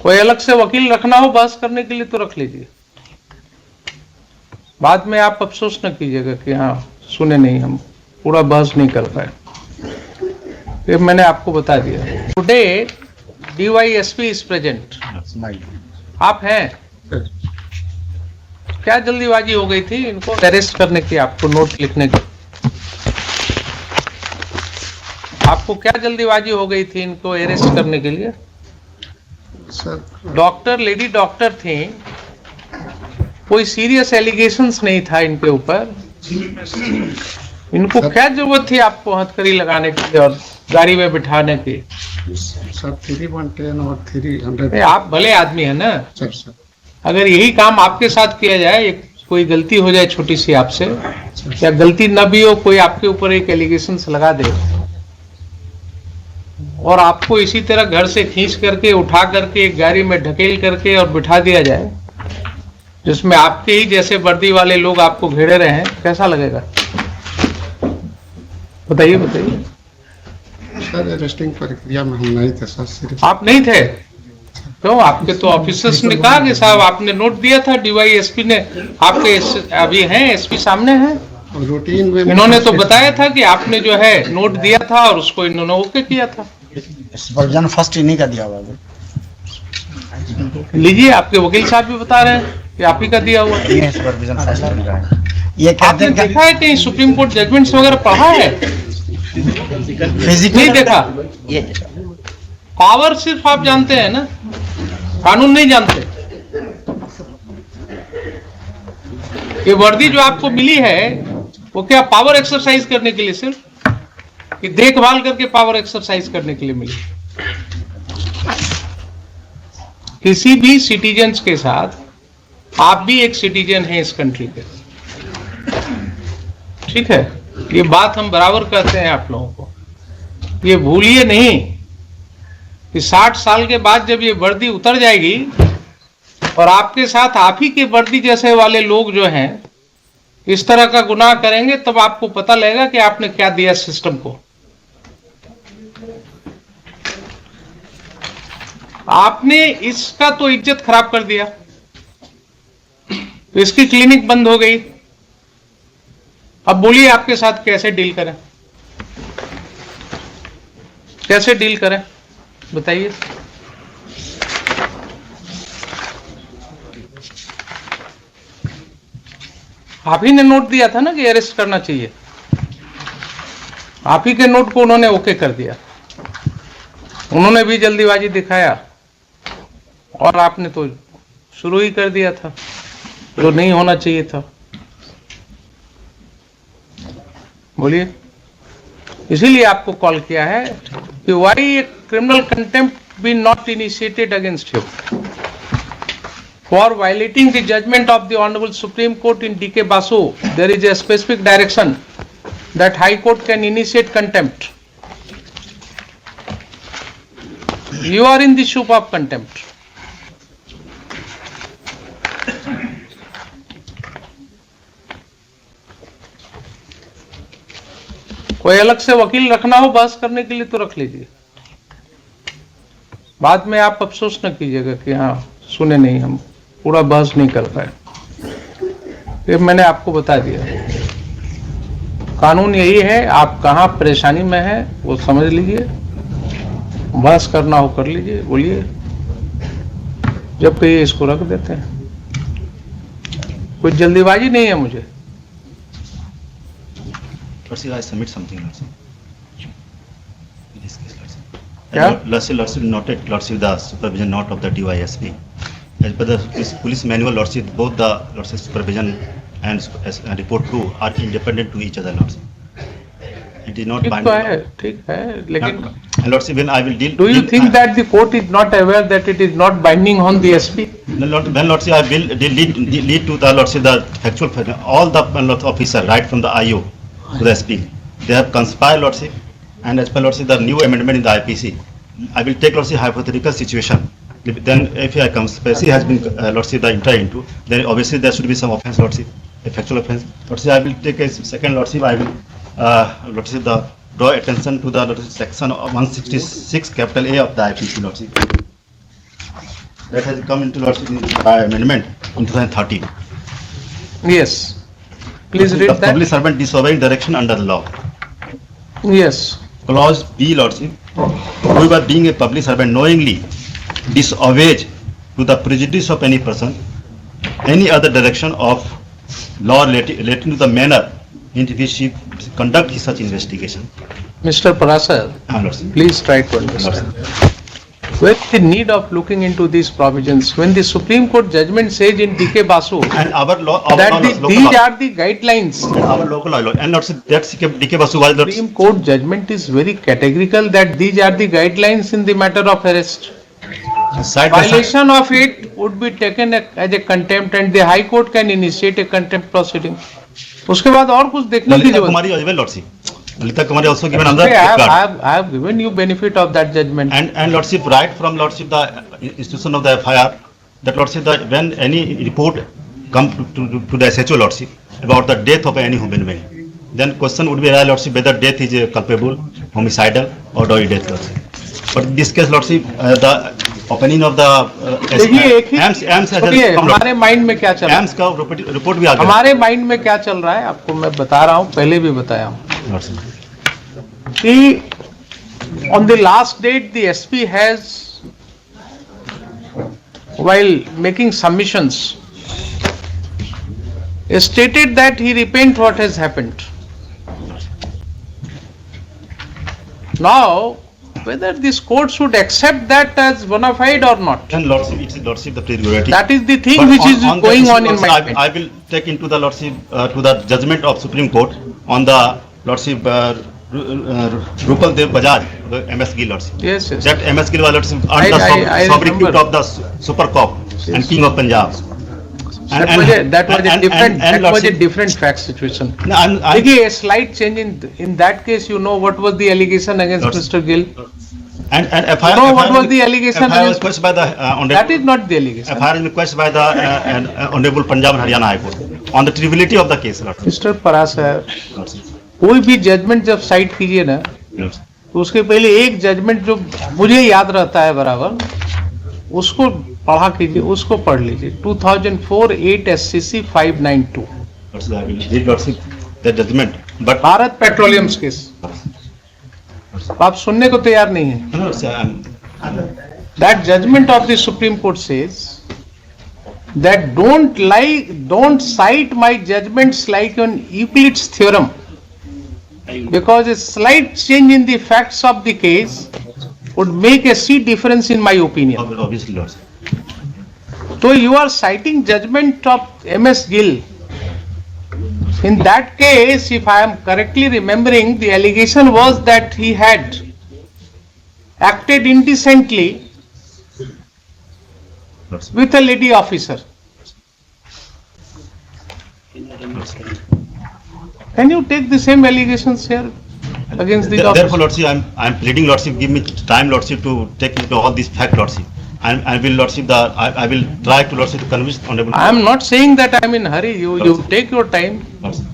कोई अलग से वकील रखना हो बहस करने के लिए तो रख लीजिए, बाद में आप अफसोस न कीजिएगा कि हाँ सुने नहीं, हम पूरा बहस नहीं कर पाए। ये मैंने आपको बता दिया। Today DYSP is present. आप हैं? क्या जल्दीबाजी हो गई थी इनको अरेस्ट करने की, आपको नोट लिखने की? आपको क्या जल्दीबाजी हो गई थी इनको अरेस्ट करने के लिए? डॉक्टर, लेडी डॉक्टर थी, कोई सीरियस एलिगेशंस नहीं था इनके ऊपर। इनको क्या जरूरत थी आपको हथकड़ी लगाने की और गाड़ी में बिठाने की? सर 310 और 300। आप भले आदमी है ना सर। अगर यही काम आपके साथ किया जाए, कोई गलती हो जाए छोटी सी आपसे, या गलती न भी हो, कोई आपके ऊपर एक एलिगेशंस लगा दे और आपको इसी तरह घर से खींच करके उठा करके एक गाड़ी में ढकेल करके और बिठा दिया जाए, जिसमें आपके ही जैसे वर्दी वाले लोग आपको घेरे रहे हैं, कैसा लगेगा? बताइए बताइए। सर अरेस्टिंग प्रक्रिया में हम नहीं थे सर। आप नहीं थे? क्यों? आपके तो ऑफिसर्स ने कहा कि साहब आपने नोट दिया था, DYSP ने आपके अभी हैं, SP सामने हैं, रूटीन में इन्होंने तो बताया था कि आपने जो है नोट दिया था और उसको इन्होंने ओके किया था। सुपरविजन फर्स्ट इन्हीं का दिया हुआ है। लीजिए, आपके वकील साहब भी बता रहे हैं कि आप ही का दिया हुआ है। सुपरविजन फर्स्ट इनका है। ये आपने देखा है कहीं सुप्रीम कोर्ट जजमेंट्स वगैरह पढ़ा है? नहीं देखा। ये पावर सिर्फ आप जानते हैं ना, कानून नहीं जानते। ये वर्दी जो आपको मिली है वो क्या पावर एक्सरसाइज करने के लिए सिर्फ, कि देखभाल करके पावर एक्सरसाइज करने के लिए मिली? किसी भी सिटीजन्स के साथ आप भी एक सिटीजन हैं इस कंट्री के, ठीक है? ये बात हम बराबर कहते हैं आप लोगों को, ये भूलिए नहीं कि 60 साल के बाद जब ये वर्दी उतर जाएगी और आपके साथ आप ही के वर्दी जैसे वाले लोग जो हैं इस तरह का गुनाह करेंगे, तब आपको पता लगेगा कि आपने क्या दिया सिस्टम को। आपने इसका तो इज्जत खराब कर दिया, तो इसकी क्लिनिक बंद हो गई। अब बोलिए आपके साथ कैसे डील करें, कैसे डील करें बताइए? आप ही ने नोट दिया था ना कि अरेस्ट करना चाहिए, आप ही के नोट को उन्होंने ओके कर दिया। उन्होंने भी जल्दीबाजी दिखाया और आपने तो शुरू ही कर दिया था जो नहीं होना चाहिए था। बोलिए, इसीलिए आपको कॉल किया है कि why a criminal contempt be not initiated against you for violating the judgment of the honourable Supreme Court in DK Basu. There is a specific direction that High Court can initiate contempt. You are in the soup of contempt. कोई अलग से वकील रखना हो बहस करने के लिए तो रख लीजिए, बाद में आप अफसोस न कीजिएगा कि हाँ सुने नहीं, हम पूरा बहस नहीं कर पाए। ये मैंने आपको बता दिया। कानून यही है, आप कहाँ परेशानी में हैं वो समझ लीजिए, बहस करना हो कर लीजिए, बोलिए, जब कहिए इसको रख देते हैं। कोई जल्दीबाजी नहीं है मुझे। Lordship, I submit something, Lordship. In this case, Lordship. Yeah? Lordship noted, Lordship, the supervision note of the DYSP. As per the police manual, Lordship, both the Lordship supervision and report 2 are independent to each other, Lordship. It is not binding. ठीक है, लेकिन and Lordship, when I will deal. Do you think that the court is not aware that it is not binding on the SP? Then Lordship, I will lead to the Lordship the factual, all the officer right from the IO to the SP. They have conspired, Lordship, and as per Lordship the new amendment in the IPC, I will take Lordship hypothetical situation. Then if a conspiracy has been Lordship the enter into, then obviously there should be some offence, Lordship, a factual offence. Lordship, I will take a second, Lordship, I will Lordship the draw attention to the Lordship section 166 capital A of the IPC, Lordship. that has come into Lordship by amendment in 2013. Yes. Please The read that. public servant disobeying direction under the law. Yes. Clause B, Lordship, whoever being a public servant knowingly disobeys to the prejudice of any person, any other direction of law relating to the manner in which he conduct his such investigation. Mr. Parasar, Lordship. please try to understand. Where is the need of looking into these provisions? When the Supreme Court judgment says in D.K. Basu And our law, our that law, local these law, are the guidelines. and our local law, and Lordship, that's D.K. Basu was Lordship. Supreme Court judgment is very categorical that these are the guidelines in the matter of arrest. Side by side. Violation of it would be taken as a contempt and the High Court can initiate a contempt proceeding. उसके बाद और कुछ देखने की Lalita जरूरत Kumari as well, Lordship. Lalita Kumari also given another नहीं। safeguard. I have given you benefit of that judgment. And Lordship, right from Lordship, the institution of the FIR, that Lordship, that when any report come to the SHO, Lordship, about the death of any human being, then question would be, Lordship, whether death is culpable, homicidal or doggy death, Lordship. But in this case, Lordship, the opinion of the देखिए एक ही AMS has सुनिए, come, हमारे mind में क्या चल रहा है, AMS का report भी आ गया. हमारे माइंड में क्या चल रहा है आपको मैं बता रहा हूँ, पहले भी बताया हूँ Lordship. कि on the last date the SP has, while making submissions, stated that he repent what has happened. Now, whether this court should accept that as bona fide or not, And Lordship, it's Lordship the prerogative. that is the thing But which on- is on that going issue, on in Lordship, my mind. I will take into the Lordship, to the judgment of Supreme Court on the Lordship, Rupal Dev Bajaj, the MS Gill, Lordship. Yes, yes. That MS Gill was Lordship I under sobriquet remember. of the Super Cop and Yes. King of Punjab. That was a Lordship- different fact situation. No, I'm- देखिए, a slight change in that case, you know what was the allegation against Lordship. Mr. Gill? And FIR. No, what was the allegation FIR was against- questioned by the That Honorable. is not the allegation. FIR is requested by the Honorable Punjab and Haryana High Court on the triviality of the case, Lordship. Mr. Parasar, Lordship. कोई भी judgement जब site कीजिए ना, Lordship. तो उसके पहले एक judgement जो मुझे याद रहता है बराबर, उसको पढ़ा कीजिए, उसको पढ़ लीजिए। 2004-8 SCC 592 Lordship, I will read, Lordship, the judgment, but Bharat petroleums case. आप सुनने को तैयार नहीं है। no, sir, That judgment of the Supreme Court says that don't cite my judgments like on Euclid's theorem, because a slight change in the facts of the case would make a sea difference in my opinion. obviously, Lordship. So you are citing judgment of MS Gill. In that case, if I am correctly remembering, the allegation was that he had acted indecently Lordship. with a lady officer. Can you take the same allegations here against these Therefore, officers? Lordship, I'm pleading, Lordship, give me time, Lordship, to take into all these facts, Lordship. And I will, Lordship, I will try to, Lordship, to convince Honorable. I am not saying that I am in hurry. You take your time. Lordship.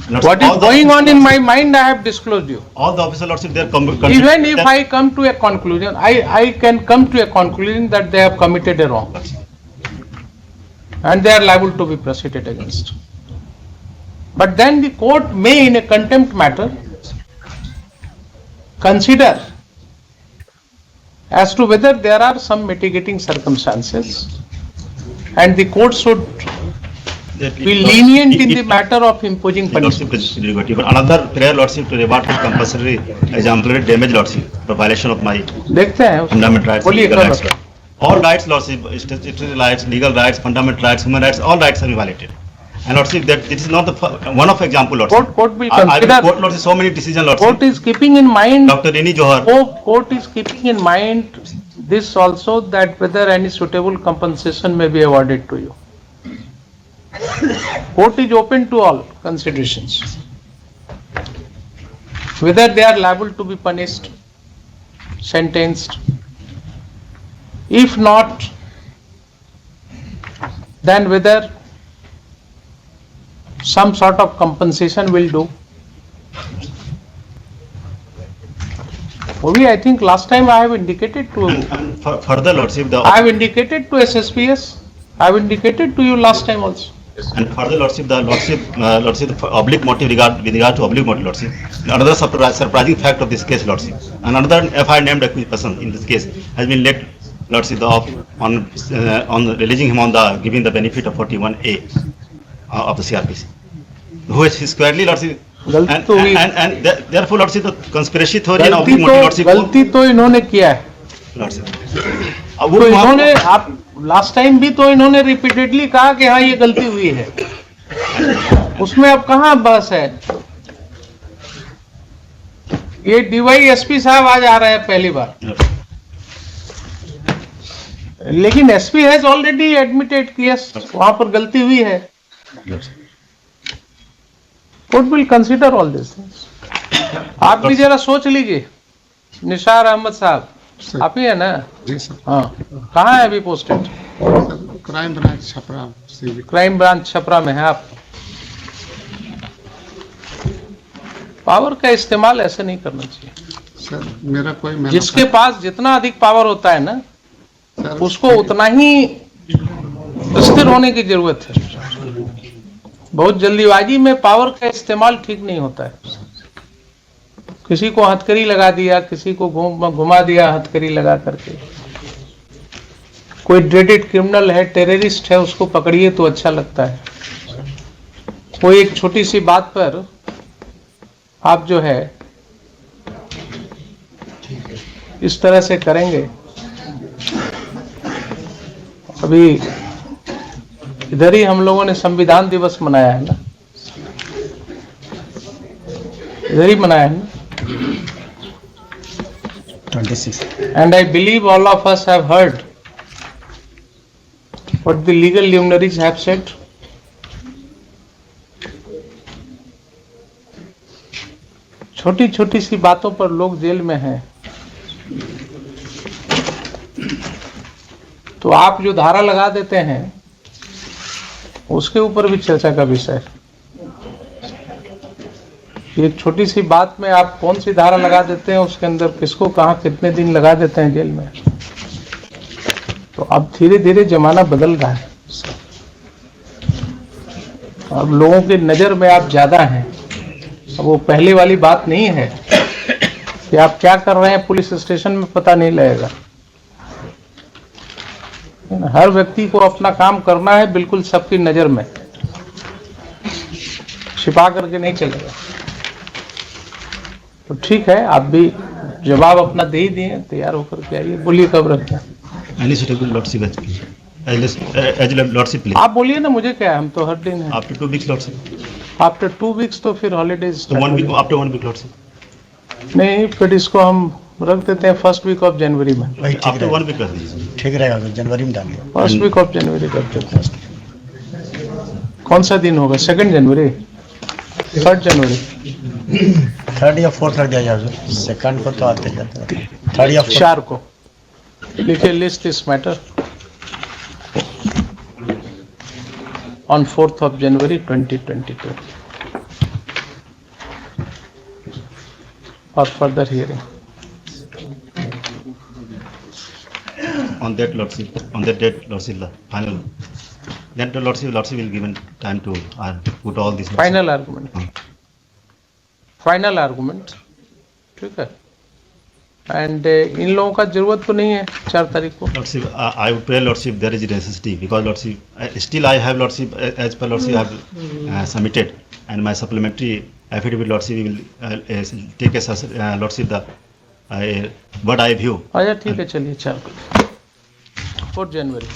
What is All the going on in officers, my mind, I have disclosed you. All the officers, Lordship, they are Even if I come to a conclusion, I can come to a conclusion that they have committed a wrong and they are liable to be proceeded against. But then the court may, in a contempt matter, consider as to whether there are some mitigating circumstances and the court should be lenient in the matter of imposing Lordship, punishment. prerogative. But another prayer, Lordship, to reward with compulsory exemplary damage, Lordship, for violation of my देखते हैं उसको। fundamental rights. बोलिए legal कब rights. होगा? All rights, Lordship, statutory rights, legal rights, fundamental rights, human rights, all rights are violated. And Lordship, that this is not the one of example, Lordship. Court will I will consider. quote, Lordship, so many decisions, Lordship. Court is keeping in mind. Dr. Reni Johar, Court is keeping in mind this also, that whether any suitable compensation may be awarded to you. Court is open to all considerations. Whether they are liable to be punished, sentenced. If not, then whether some sort of compensation will do. वो भी I think last time I have indicated to And further, Lordship, the I have indicated to SSPS. I have indicated to you last time also. and further, Lordship, the oblique motive with regard to oblique motive, Lordship. Another surprising fact of this case, Lordship. And another FIR named accused person in this case has been let, Lordship, on releasing him on the giving the benefit of 41A of the CRPC, who is squarely, Lordship. गलती तो हुई। And therefore, Lordship, the conspiracy theory and oblique motive, Lordship. गलती तो इन्होंने किया है। Lordship. तो इन्होंने आप लास्ट टाइम भी तो इन्होंने रिपीटेडली कहा कि हाँ ये गलती हुई है, उसमें अब कहाँ बहस है। ये DYSP साहब आज आ रहे हैं पहली बार, लेकिन SP हैज ऑलरेडी एडमिटेड कि यस वहां पर गलती हुई है। Court will consider all this things. आप भी जरा सोच लीजिए। निसार अहमद साहब सर। आप ही है ना? जी सर। हाँ, कहाँ है अभी पोस्टेड? क्राइम ब्रांच छपरा से। क्राइम ब्रांच छपरा में है आप। पावर का इस्तेमाल ऐसे नहीं करना चाहिए सर। मेरा कोई जिसके पास जितना अधिक पावर होता है ना, सर, उसको उतना ही स्थिर होने की जरूरत है। बहुत जल्दीबाजी में पावर का इस्तेमाल ठीक नहीं होता है। किसी को हथकड़ी लगा दिया, किसी को घुमा दिया हथकड़ी लगा करके। कोई ड्रेडेड क्रिमिनल है, टेररिस्ट है, उसको पकड़िए तो अच्छा लगता है। कोई एक छोटी सी बात पर आप जो है इस तरह से करेंगे। अभी इधर ही हम लोगों ने संविधान दिवस मनाया है ना, इधर ही मनाया है ना। 26. And I believe all of us have heard what the legal luminaries have said. छोटी छोटी सी बातों पर लोग जेल में हैं, तो आप जो धारा लगा देते हैं उसके ऊपर भी चर्चा का विषय है। एक छोटी सी बात में आप कौन सी धारा लगा देते हैं, उसके अंदर किसको कहाँ कितने दिन लगा देते हैं जेल में। तो अब धीरे धीरे जमाना बदल रहा है। अब लोगों की नजर में आप ज्यादा हैं। अब वो पहले वाली बात नहीं है कि आप क्या कर रहे हैं पुलिस स्टेशन में पता नहीं लगेगा। हर व्यक्ति को अपना काम करना है, बिल्कुल सबकी नजर में, छिपा करके नहीं चलेगा। तो ठीक है, आप भी जवाब अपना दे ही दिए, तैयार होकर के आइए। बोलिए कब रखते हैं? आप बोलिए ना, मुझे क्या है, हम तो हर दिन है। After 2 weeks, Lordship. After 2 weeks तो फिर holidays So after 1 week, Lordship. नहीं, फिर इसको हम रख देते हैं फर्स्ट वीक ऑफ जनवरी में। वही ठीक After रहेगा। 1 week, Lordship. ठीक रहेगा तो जनवरी में डालिए। फर्स्ट वीक ऑफ जनवरी कर देते हैं। कौन सा दिन होगा? 2 जनवरी, 3 जनवरी, 3rd या 4th रख दिया जाए। 2nd को तो आते जाते हैं। 3rd या 4th। 4 को लिखे list this matter on 4th of January 2022 for further hearing. On that, Lordship, on that date, Lordship, the final. Then the Lordship will given time to put all these. Final argument. Final argument. ठीक है। And in लोगों का जरूरत तो नहीं है 4 तारीख को। Lordship, I would pray, Lordship, there is a necessity because Lordship, still I have Lordship, as per Lordship, I have submitted and my supplementary affidavit, Lordship, will take as Lordship the what I view. अच्छा ठीक है, चलिए 4 जनवरी।